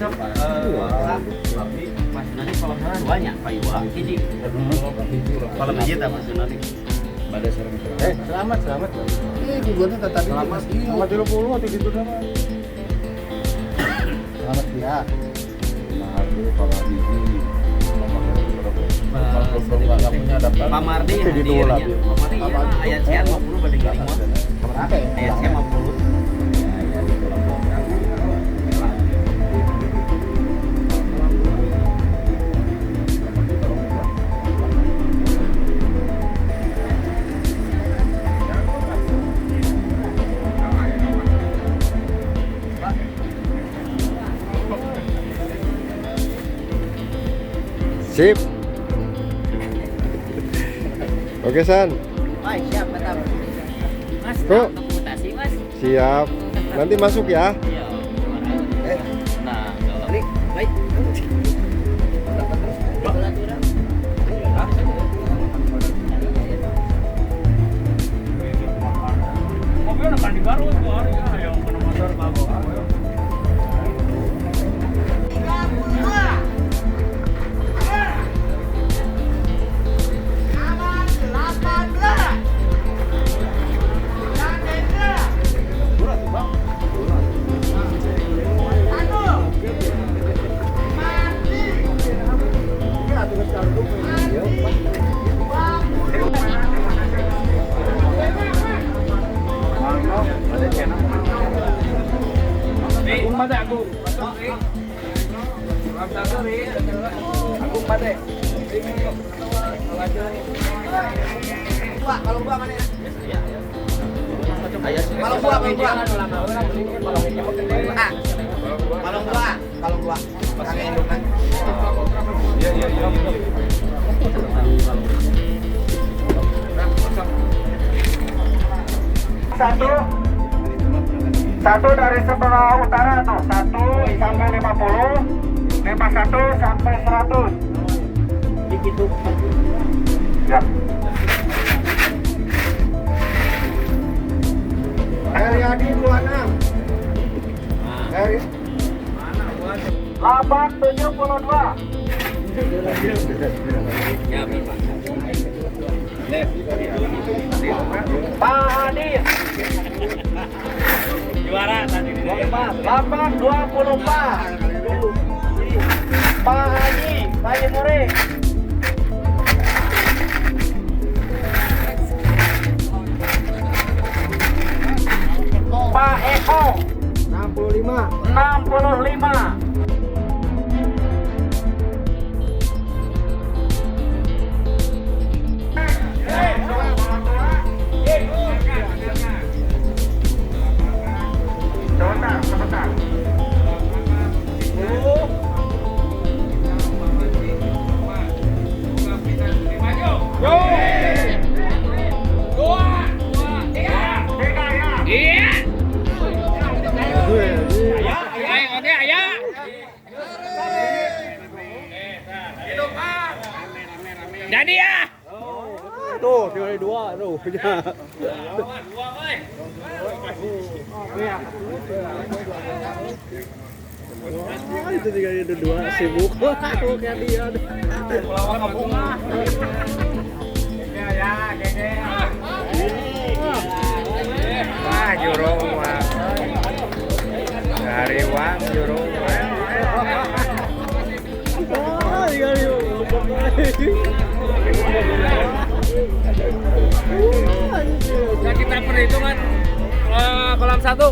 besok Mas nanti kalau salah banyak Pak Iwa hiji kalau hiji tak Mas nanti pada sareng selamat tujuannya tadi selamat 30 atau gitu sama selamat ya Nah, dulu kalau hiji nggak punya daftar Pak Mardi itu gitu hadirnya lah Pak Mardi ya ayat sehat 50 pada kirim ayat sehat 50 Sip. Oke San. Baik, siap, mantap. Mas, Bro. dokumentasi, Mas. Siap. Nanti masuk ya. Iya. Nah, kalau baik. Mobil akan dibaru itu hari yang kena motor bawa. Satu dari sebelah utara tuh 1 sampai 50, 51 sampai 100. Begitu. Ya. Heriadi 26 Heri 872. Pak Hadi Juara tadi di 824. Pak Haji Muri. Pak Eko 65. Sebentar. Jadi ya. Tuh, tinggal 2 tuh. Itu tinggal 2 sibuk. Tuh kayak dia. Wah, jurung mah. Dari uang jurung. Oh, tinggal Nah, kita perhitungan kolam satu.